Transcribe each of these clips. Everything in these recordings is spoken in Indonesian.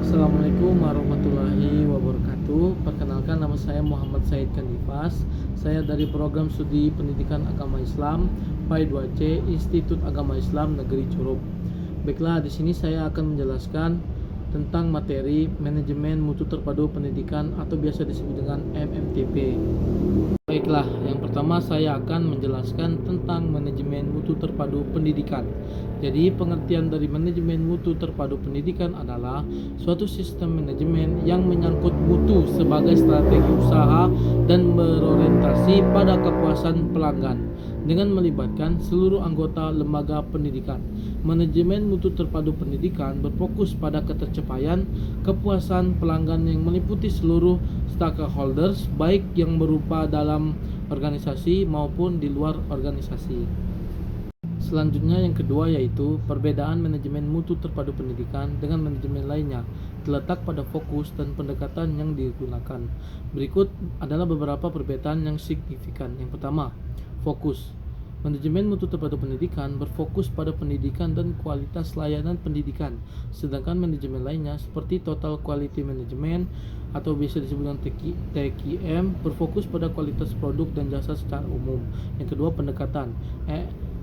Assalamualaikum warahmatullahi wabarakatuh. Perkenalkan, nama saya Muhammad Said Kandifas. Saya dari Program Studi Pendidikan Agama Islam PAI 2C Institut Agama Islam Negeri Curup. Baiklah, di sini saya akan menjelaskan tentang materi manajemen mutu terpadu pendidikan atau biasa disebut dengan MMTP. Baiklah, yang pertama saya akan menjelaskan tentang manajemen mutu terpadu pendidikan. Jadi, pengertian dari manajemen mutu terpadu pendidikan adalah suatu sistem manajemen yang menyangkut mutu sebagai strategi usaha dan berorientasi pada kepuasan pelanggan dengan melibatkan seluruh anggota lembaga pendidikan. Manajemen mutu terpadu pendidikan berfokus pada ketercapaian kepuasan pelanggan yang meliputi seluruh stakeholders, baik yang berupa dalam organisasi maupun di luar organisasi. Selanjutnya yang kedua yaitu perbedaan manajemen mutu terpadu pendidikan dengan manajemen lainnya terletak pada fokus dan pendekatan yang digunakan. Berikut adalah beberapa perbedaan yang signifikan. Yang pertama, fokus. Manajemen mutu terpadu pendidikan berfokus pada pendidikan dan kualitas layanan pendidikan, sedangkan manajemen lainnya seperti Total Quality Management atau biasa disebut dengan TQM berfokus pada kualitas produk dan jasa secara umum. Yang kedua, pendekatan.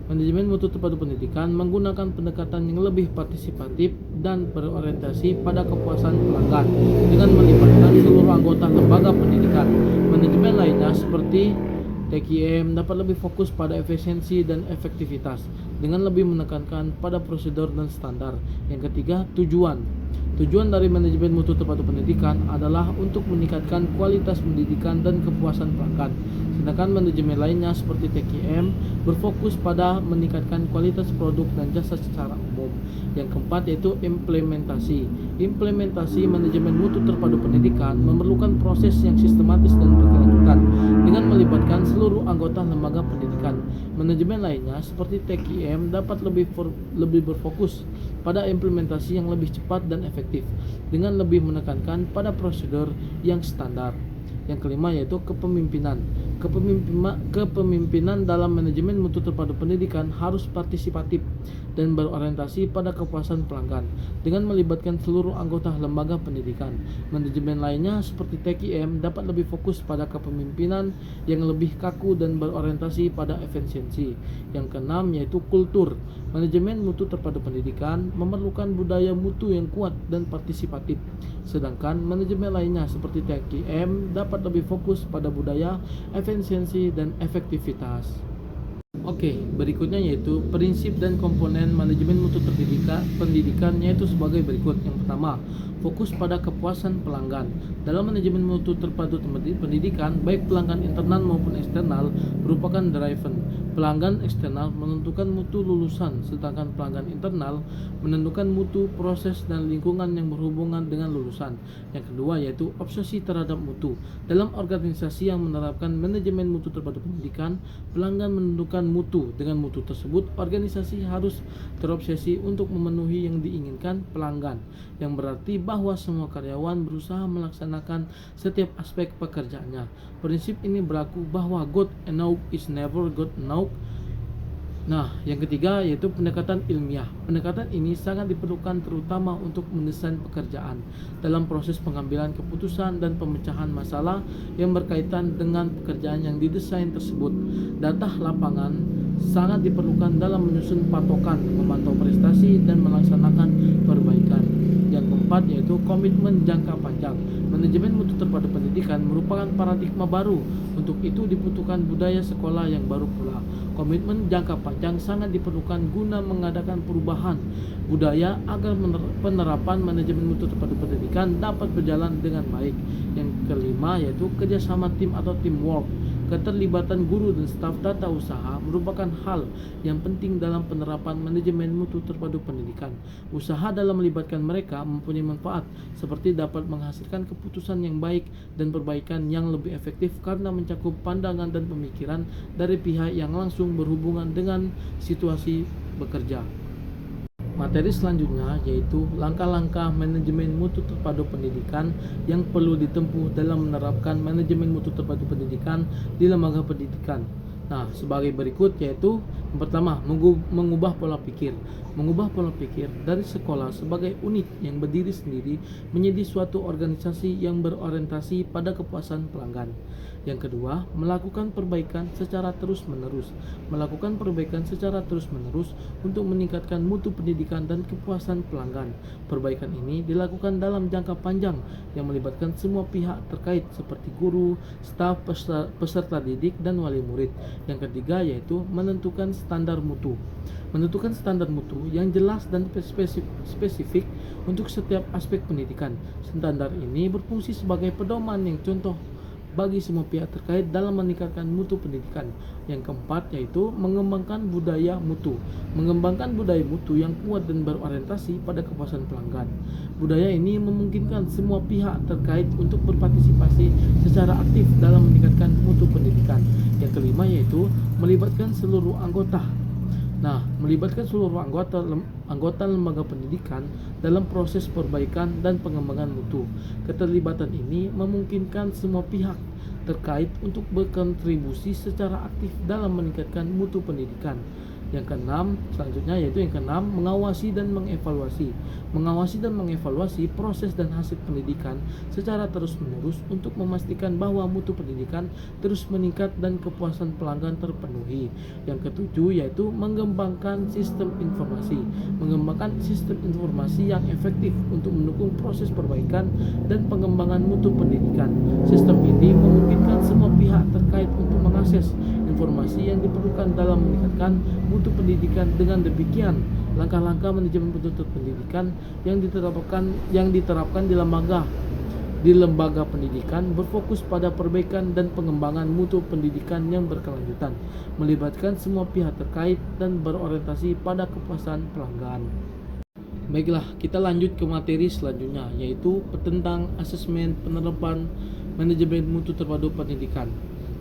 Manajemen mutu terpadu pendidikan menggunakan pendekatan yang lebih partisipatif dan berorientasi pada kepuasan pelanggan dengan melibatkan seluruh anggota lembaga pendidikan. Manajemen lainnya seperti TQM dapat lebih fokus pada efisiensi dan efektivitas dengan lebih menekankan pada prosedur dan standar. Yang ketiga, tujuan. Tujuan dari manajemen mutu terpadu pendidikan adalah untuk meningkatkan kualitas pendidikan dan kepuasan pelanggan. Sedangkan manajemen lainnya seperti TQM berfokus pada meningkatkan kualitas produk dan jasa secara umum. Yang keempat yaitu implementasi. Implementasi manajemen mutu terpadu pendidikan memerlukan proses yang sistematis dan berkelanjutan dengan melibatkan seluruh anggota lembaga pendidikan. Manajemen lainnya seperti TQM dapat lebih berfokus pada implementasi yang lebih cepat dan efektif dengan lebih menekankan pada prosedur yang standar. Yang kelima yaitu kepemimpinan. Kepemimpinan dalam manajemen mutu terpadu pendidikan harus partisipatif dan berorientasi pada kepuasan pelanggan dengan melibatkan seluruh anggota lembaga pendidikan. Manajemen lainnya seperti TQM dapat lebih fokus pada kepemimpinan yang lebih kaku dan berorientasi pada efisiensi. Yang keenam yaitu kultur. Manajemen mutu terpadu pendidikan memerlukan budaya mutu yang kuat dan partisipatif. Sedangkan manajemen lainnya seperti TQM dapat lebih fokus pada budaya, efisiensi, dan efektivitas. Oke, berikutnya yaitu prinsip dan komponen manajemen mutu pendidikan yaitu sebagai berikut. Yang pertama, fokus pada kepuasan pelanggan. Dalam manajemen mutu terpadu pendidikan, baik pelanggan internal maupun eksternal merupakan driven. Pelanggan eksternal menentukan mutu lulusan, sedangkan pelanggan internal menentukan mutu proses dan lingkungan yang berhubungan dengan lulusan. Yang kedua yaitu obsesi terhadap mutu. Dalam organisasi yang menerapkan manajemen mutu terpadu pendidikan, pelanggan menentukan mutu. Dengan mutu tersebut, organisasi harus terobsesi untuk memenuhi yang diinginkan pelanggan, yang berarti bahwa semua karyawan berusaha melaksanakan setiap aspek pekerjaannya. Prinsip ini berlaku bahwa good enough is never good enough. Nah, yang ketiga yaitu pendekatan ilmiah. Pendekatan ini sangat diperlukan terutama untuk mendesain pekerjaan dalam proses pengambilan keputusan dan pemecahan masalah yang berkaitan dengan pekerjaan yang didesain tersebut. Data lapangan sangat diperlukan dalam menyusun patokan, memantau prestasi, dan melaksanakan perbaikan. Yang keempat yaitu komitmen jangka panjang. Manajemen mutu terpadu pendidikan merupakan paradigma baru. Untuk itu dibutuhkan budaya sekolah yang baru pula. Komitmen jangka panjang sangat diperlukan guna mengadakan perubahan budaya agar penerapan manajemen mutu terpadu pendidikan dapat berjalan dengan baik. Yang kelima yaitu kerjasama tim atau teamwork. Keterlibatan guru dan staf tata usaha merupakan hal yang penting dalam penerapan manajemen mutu terpadu pendidikan. Usaha dalam melibatkan mereka mempunyai manfaat seperti dapat menghasilkan keputusan yang baik dan perbaikan yang lebih efektif karena mencakup pandangan dan pemikiran dari pihak yang langsung berhubungan dengan situasi bekerja. Materi selanjutnya yaitu langkah-langkah manajemen mutu terpadu pendidikan yang perlu ditempuh dalam menerapkan manajemen mutu terpadu pendidikan di lembaga pendidikan. Nah, sebagai berikut yaitu yang pertama, mengubah pola pikir. Mengubah pola pikir dari sekolah sebagai unit yang berdiri sendiri menjadi suatu organisasi yang berorientasi pada kepuasan pelanggan. Yang kedua, melakukan perbaikan secara terus-menerus. Melakukan perbaikan secara terus-menerus untuk meningkatkan mutu pendidikan dan kepuasan pelanggan. Perbaikan ini dilakukan dalam jangka panjang yang melibatkan semua pihak terkait seperti guru, staf, peserta didik, dan wali murid. Yang ketiga yaitu menentukan standar mutu. Menentukan standar mutu yang jelas dan spesifik untuk setiap aspek pendidikan. Standar ini berfungsi sebagai pedoman yang contoh bagi semua pihak terkait dalam meningkatkan mutu pendidikan. Yang keempat yaitu mengembangkan budaya mutu. Mengembangkan budaya mutu yang kuat dan berorientasi pada kepuasan pelanggan. Budaya ini memungkinkan semua pihak terkait untuk berpartisipasi secara aktif dalam meningkatkan mutu pendidikan. Yang kelima yaitu melibatkan seluruh anggota. Nah, melibatkan seluruh anggota lembaga pendidikan dalam proses perbaikan dan pengembangan mutu. Keterlibatan ini memungkinkan semua pihak terkait untuk berkontribusi secara aktif dalam meningkatkan mutu pendidikan. Yang keenam, selanjutnya yaitu yang keenam, mengawasi dan mengevaluasi. Mengawasi dan mengevaluasi proses dan hasil pendidikan secara terus-menerus untuk memastikan bahwa mutu pendidikan terus meningkat dan kepuasan pelanggan terpenuhi. Yang ketujuh yaitu mengembangkan sistem informasi. Mengembangkan sistem informasi yang efektif untuk mendukung proses perbaikan dan pengembangan mutu pendidikan. Sistem ini memungkinkan semua pihak terkait untuk mengakses informasi yang diperlukan dalam meningkatkan mutu pendidikan. Dengan demikian, langkah-langkah manajemen mutu pendidikan yang diterapkan di lembaga pendidikan berfokus pada perbaikan dan pengembangan mutu pendidikan yang berkelanjutan, melibatkan semua pihak terkait dan berorientasi pada kepuasan pelanggan. Baiklah, kita lanjut ke materi selanjutnya, yaitu tentang asesmen penerapan manajemen mutu terpadu pendidikan.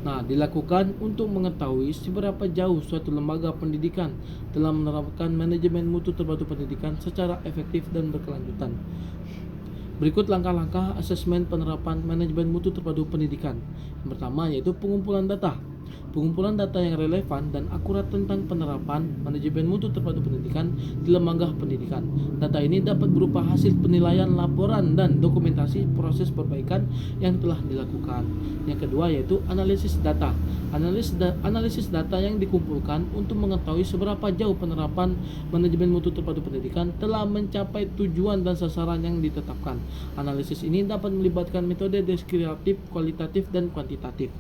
Nah, dilakukan untuk mengetahui seberapa jauh suatu lembaga pendidikan telah menerapkan manajemen mutu terpadu pendidikan secara efektif dan berkelanjutan. Berikut langkah-langkah asesmen penerapan manajemen mutu terpadu pendidikan. Yang pertama yaitu pengumpulan data. Pengumpulan data yang relevan dan akurat tentang penerapan manajemen mutu terpadu pendidikan di lembaga pendidikan. Data ini dapat berupa hasil penilaian, laporan, dan dokumentasi proses perbaikan yang telah dilakukan. Yang kedua yaitu analisis data. Analisis data yang dikumpulkan untuk mengetahui seberapa jauh penerapan manajemen mutu terpadu pendidikan telah mencapai tujuan dan sasaran yang ditetapkan. Analisis ini dapat melibatkan metode deskriptif, kualitatif, dan kuantitatif.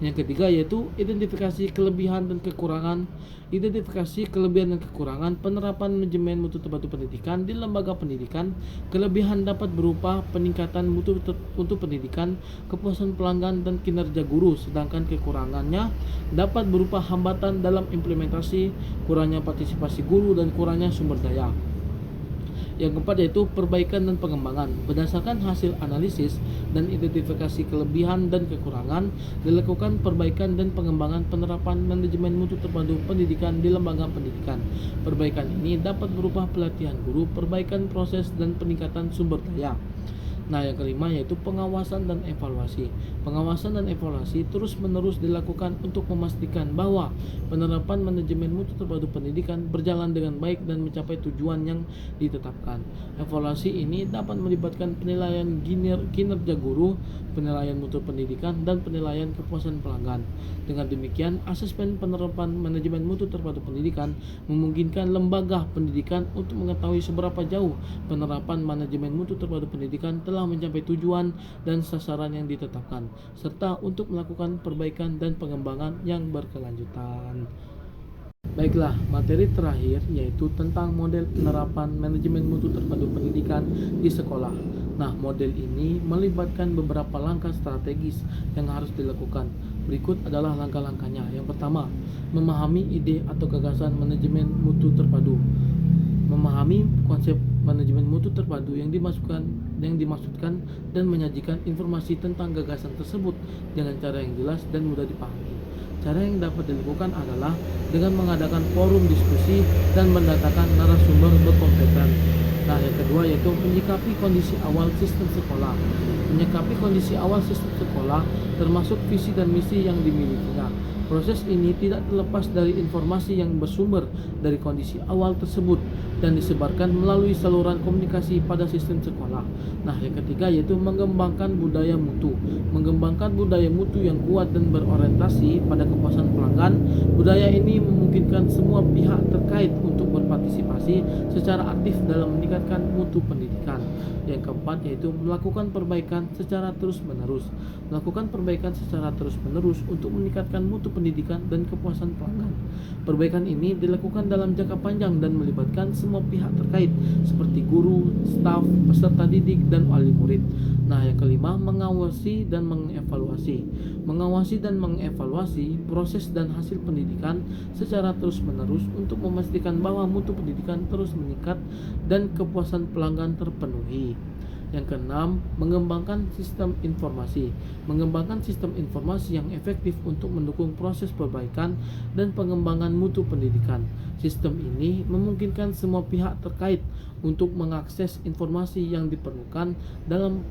Yang ketiga yaitu identifikasi kelebihan dan kekurangan. Identifikasi kelebihan dan kekurangan penerapan manajemen mutu terpadu pendidikan di lembaga pendidikan. Kelebihan dapat berupa peningkatan mutu pendidikan, kepuasan pelanggan, dan kinerja guru, sedangkan kekurangannya dapat berupa hambatan dalam implementasi, kurangnya partisipasi guru, dan kurangnya sumber daya. Yang keempat yaitu perbaikan dan pengembangan. Berdasarkan hasil analisis dan identifikasi kelebihan dan kekurangan, dilakukan perbaikan dan pengembangan penerapan manajemen mutu terpadu pendidikan di lembaga pendidikan. Perbaikan ini dapat berupa pelatihan guru, perbaikan proses, dan peningkatan sumber daya. Nah, yang kelima yaitu pengawasan dan evaluasi. Pengawasan dan evaluasi terus-menerus dilakukan untuk memastikan bahwa penerapan manajemen mutu terpadu pendidikan berjalan dengan baik dan mencapai tujuan yang ditetapkan. Evaluasi ini dapat melibatkan penilaian kinerja guru, penilaian mutu pendidikan, dan penilaian kepuasan pelanggan. Dengan demikian, asesmen penerapan manajemen mutu terpadu pendidikan memungkinkan lembaga pendidikan untuk mengetahui seberapa jauh penerapan manajemen mutu terpadu pendidikan telah mencapai tujuan dan sasaran yang ditetapkan, serta untuk melakukan perbaikan dan pengembangan yang berkelanjutan. Baiklah, materi terakhir yaitu tentang model penerapan manajemen mutu terpadu pendidikan di sekolah. Nah, model ini melibatkan beberapa langkah strategis yang harus dilakukan. Berikut adalah langkah-langkahnya. Yang pertama, memahami ide atau gagasan manajemen mutu terpadu. Memahami konsep manajemen mutu terpadu yang dimaksudkan dan menyajikan informasi tentang gagasan tersebut dengan cara yang jelas dan mudah dipahami. Cara yang dapat dilakukan adalah dengan mengadakan forum diskusi dan mendatangkan narasumber berkompeten. Nah, yang kedua yaitu menyikapi kondisi awal sistem sekolah. Menyikapi kondisi awal sistem sekolah termasuk visi dan misi yang dimilikinya, Proses ini tidak terlepas dari informasi yang bersumber dari kondisi awal tersebut dan disebarkan melalui saluran komunikasi pada sistem sekolah. Nah, yang ketiga yaitu mengembangkan budaya mutu. Mengembangkan budaya mutu yang kuat dan berorientasi pada kepuasan pelanggan. Budaya ini memungkinkan semua pihak terkait untuk berpartisipasi secara aktif dalam meningkatkan mutu pendidikan. Yang keempat yaitu melakukan perbaikan secara terus-menerus. Melakukan perbaikan secara terus-menerus untuk meningkatkan mutu pendidikan dan kepuasan pelanggan. Perbaikan ini dilakukan dalam jangka panjang dan melibatkan semua pihak terkait seperti guru, staf, peserta didik, dan wali murid. Nah, yang kelima, mengawasi dan mengevaluasi. Mengawasi dan mengevaluasi proses dan hasil pendidikan secara terus-menerus untuk memastikan bahwa mutu pendidikan terus meningkat dan kepuasan pelanggan terpenuhi. Yang keenam, mengembangkan sistem informasi. Mengembangkan sistem informasi yang efektif untuk mendukung proses perbaikan dan pengembangan mutu pendidikan. Sistem ini memungkinkan semua pihak terkait untuk mengakses informasi yang diperlukan dalam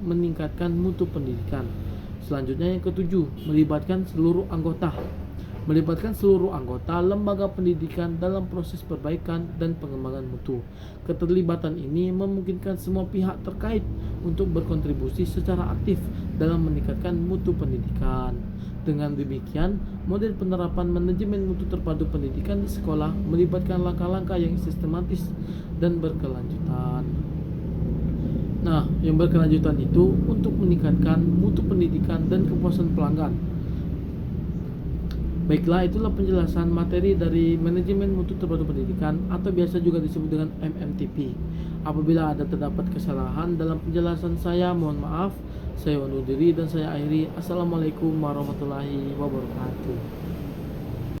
meningkatkan mutu pendidikan. Selanjutnya yang ketujuh, melibatkan seluruh anggota. Melibatkan seluruh anggota lembaga pendidikan dalam proses perbaikan dan pengembangan mutu. Keterlibatan ini memungkinkan semua pihak terkait untuk berkontribusi secara aktif dalam meningkatkan mutu pendidikan. Dengan demikian, model penerapan manajemen mutu terpadu pendidikan di sekolah melibatkan langkah-langkah yang sistematis dan berkelanjutan. Nah, yang berkelanjutan itu untuk meningkatkan mutu pendidikan dan kepuasan pelanggan. Baiklah, itulah penjelasan materi dari manajemen mutu terpadu pendidikan atau biasa juga disebut dengan MMTP. Apabila ada terdapat kesalahan dalam penjelasan saya, mohon maaf. Saya undur diri dan saya akhiri. Assalamualaikum warahmatullahi wabarakatuh.